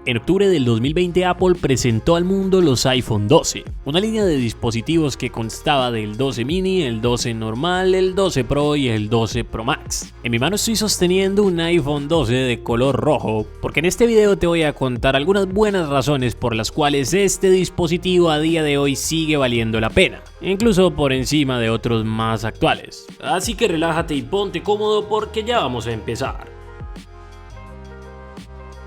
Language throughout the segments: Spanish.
En octubre del 2020 Apple presentó al mundo los iPhone 12, una línea de dispositivos que constaba del 12 mini, el 12 normal, el 12 Pro y el 12 Pro Max. En mi mano estoy sosteniendo un iPhone 12 de color rojo, porque en este video te voy a contar algunas buenas razones por las cuales este dispositivo a día de hoy sigue valiendo la pena, incluso por encima de otros más actuales. Así que relájate y ponte cómodo porque ya vamos a empezar.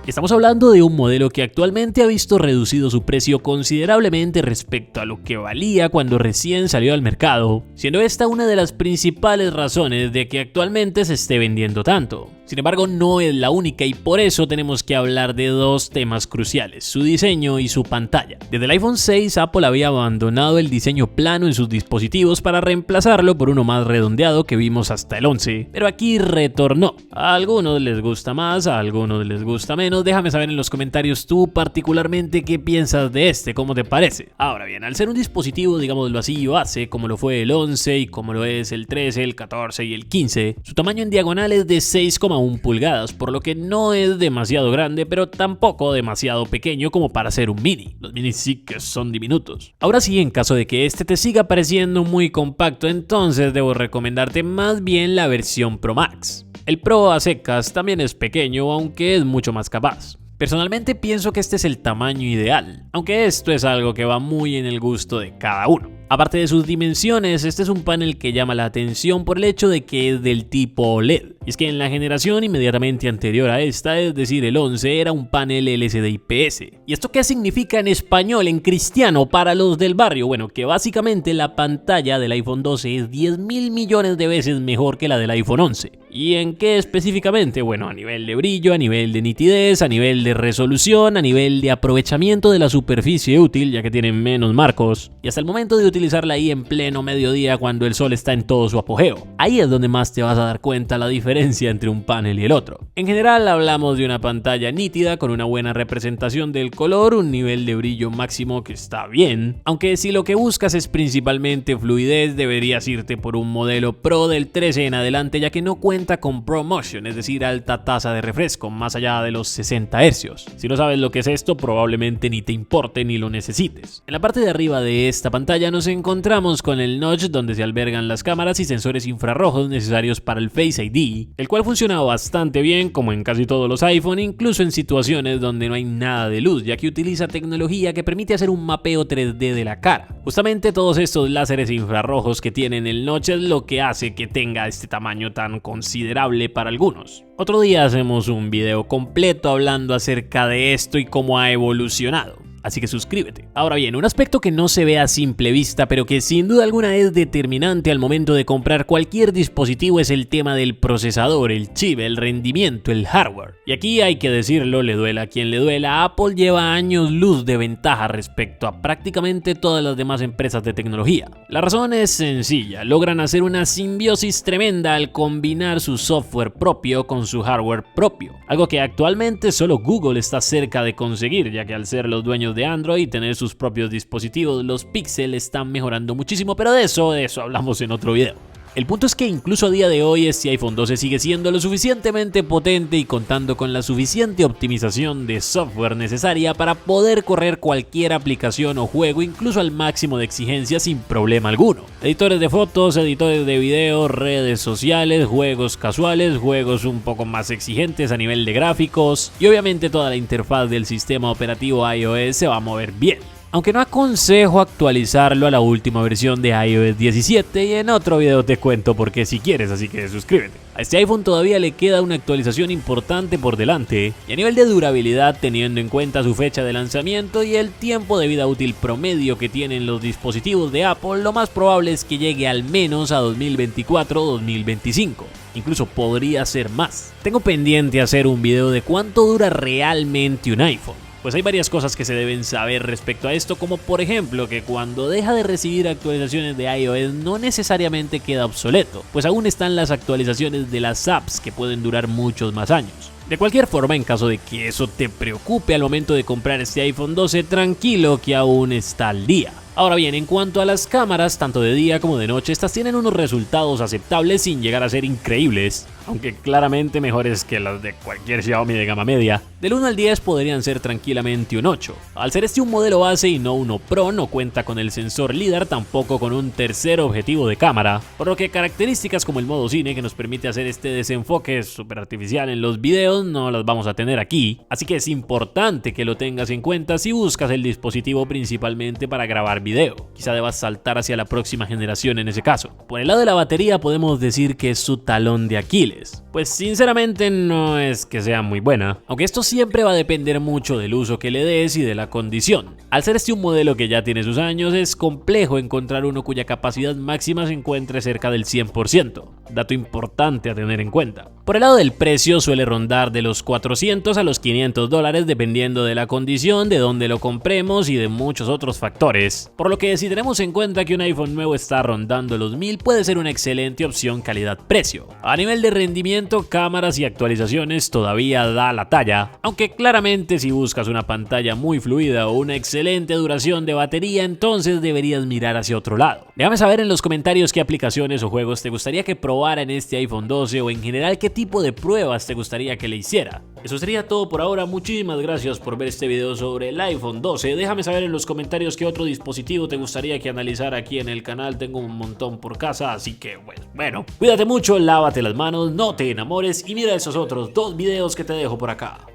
Estamos hablando de un modelo que actualmente ha visto reducido su precio considerablemente respecto a lo que valía cuando recién salió al mercado, siendo esta una de las principales razones de que actualmente se esté vendiendo tanto. Sin embargo, no es la única y por eso tenemos que hablar de dos temas cruciales, su diseño y su pantalla. Desde el iPhone 6, Apple había abandonado el diseño plano en sus dispositivos para reemplazarlo por uno más redondeado que vimos hasta el 11, pero aquí retornó. A algunos les gusta más, a algunos les gusta menos. Déjame saber en los comentarios tú particularmente qué piensas de este, cómo te parece. Ahora bien, al ser un dispositivo, digámoslo así, base, como lo fue el 11 y como lo es el 13, el 14 y el 15, su tamaño en diagonal es de 6,1 pulgadas, por lo que no es demasiado grande, pero tampoco demasiado pequeño como para ser un mini. Los minis sí que son diminutos. Ahora sí, en caso de que este te siga pareciendo muy compacto, entonces debo recomendarte más bien la versión Pro Max. El Pro a secas también es pequeño, aunque es mucho más capaz. Personalmente pienso que este es el tamaño ideal, aunque esto es algo que va muy en el gusto de cada uno. Aparte de sus dimensiones, este es un panel que llama la atención por el hecho de que es del tipo OLED. Y es que en la generación inmediatamente anterior a esta, es decir el 11, era un panel LCD IPS. ¿Y esto qué significa en español, en cristiano, para los del barrio? Bueno, que básicamente la pantalla del iPhone 12 es 10.000 millones de veces mejor que la del iPhone 11. ¿Y en qué específicamente? Bueno, a nivel de brillo, a nivel de nitidez, a nivel de resolución, a nivel de aprovechamiento de la superficie útil, ya que tienen menos marcos, y hasta el momento de utilizarla ahí en pleno mediodía cuando el sol está en todo su apogeo. Ahí es donde más te vas a dar cuenta la diferencia entre un panel y el otro. En general hablamos de una pantalla nítida con una buena representación del color, un nivel de brillo máximo que está bien, aunque si lo que buscas es principalmente fluidez, deberías irte por un modelo Pro del 13 en adelante, ya que no cuenta con ProMotion, es decir, alta tasa de refresco, más allá de los 60 Hz. Si no sabes lo que es esto, probablemente ni te importe ni lo necesites. En la parte de arriba de esta pantalla nos encontramos con el notch donde se albergan las cámaras y sensores infrarrojos necesarios para el Face ID, el cual funciona bastante bien como en casi todos los iPhone, incluso en situaciones donde no hay nada de luz, ya que utiliza tecnología que permite hacer un mapeo 3D de la cara. Justamente todos estos láseres infrarrojos que tienen el notch es lo que hace que tenga este tamaño tan considerable para algunos. Otro día hacemos un video completo hablando acerca de esto y cómo ha evolucionado. Así que suscríbete. Ahora bien, un aspecto que no se ve a simple vista, pero que sin duda alguna es determinante al momento de comprar cualquier dispositivo es el tema del procesador, el chip, el rendimiento, el hardware. Y aquí hay que decirlo, le duela a quien le duela, Apple lleva años luz de ventaja respecto a prácticamente todas las demás empresas de tecnología. La razón es sencilla, logran hacer una simbiosis tremenda al combinar su software propio con su hardware propio, algo que actualmente solo Google está cerca de conseguir, ya que al ser los dueños de Android y tener sus propios dispositivos, los Pixel están mejorando muchísimo, pero de eso hablamos en otro video. El punto es que incluso a día de hoy este iPhone 12 sigue siendo lo suficientemente potente y contando con la suficiente optimización de software necesaria para poder correr cualquier aplicación o juego incluso al máximo de exigencia sin problema alguno. Editores de fotos, editores de video, redes sociales, juegos casuales, juegos un poco más exigentes a nivel de gráficos y obviamente toda la interfaz del sistema operativo iOS se va a mover bien. Aunque no aconsejo actualizarlo a la última versión de iOS 17 y en otro video te cuento por qué si quieres, así que suscríbete. A este iPhone todavía le queda una actualización importante por delante y a nivel de durabilidad, teniendo en cuenta su fecha de lanzamiento y el tiempo de vida útil promedio que tienen los dispositivos de Apple, lo más probable es que llegue al menos a 2024 o 2025. Incluso podría ser más. Tengo pendiente hacer un video de cuánto dura realmente un iPhone. Pues hay varias cosas que se deben saber respecto a esto, como por ejemplo que cuando deja de recibir actualizaciones de iOS no necesariamente queda obsoleto, pues aún están las actualizaciones de las apps que pueden durar muchos más años. De cualquier forma, en caso de que eso te preocupe al momento de comprar este iPhone 12, tranquilo que aún está al día. Ahora bien, en cuanto a las cámaras, tanto de día como de noche, estas tienen unos resultados aceptables sin llegar a ser increíbles, aunque claramente mejores que las de cualquier Xiaomi de gama media. Del 1 al 10 podrían ser tranquilamente un 8. Al ser este un modelo base y no uno Pro, no cuenta con el sensor LiDAR, tampoco con un tercer objetivo de cámara, por lo que características como el modo cine que nos permite hacer este desenfoque súper artificial en los videos no las vamos a tener aquí, así que es importante que lo tengas en cuenta si buscas el dispositivo principalmente para grabar video. Quizá debas saltar hacia la próxima generación en ese caso. Por el lado de la batería podemos decir que es su talón de Aquiles, pues sinceramente no es que sea muy buena, aunque esto siempre va a depender mucho del uso que le des y de la condición. Al ser este un modelo que ya tiene sus años, es complejo encontrar uno cuya capacidad máxima se encuentre cerca del 100%, dato importante a tener en cuenta. Por el lado del precio suele rondar de los 400 a los 500 dólares dependiendo de la condición, de dónde lo compremos y de muchos otros factores, por lo que si tenemos en cuenta que un iPhone nuevo está rondando los 1000 puede ser una excelente opción calidad-precio. A nivel de rendimiento, cámaras y actualizaciones todavía da la talla, aunque claramente si buscas una pantalla muy fluida o una excelente duración de batería, entonces deberías mirar hacia otro lado. Déjame saber en los comentarios qué aplicaciones o juegos te gustaría que probara en este iPhone 12 o en general qué tipo de pruebas te gustaría que le hiciera. Eso sería todo por ahora, muchísimas gracias por ver este video sobre el iPhone 12, déjame saber en los comentarios qué otro dispositivo te gustaría que analizara aquí en el canal, tengo un montón por casa, así que bueno, cuídate mucho, lávate las manos, no te enamores y mira esos otros 2 videos que te dejo por acá.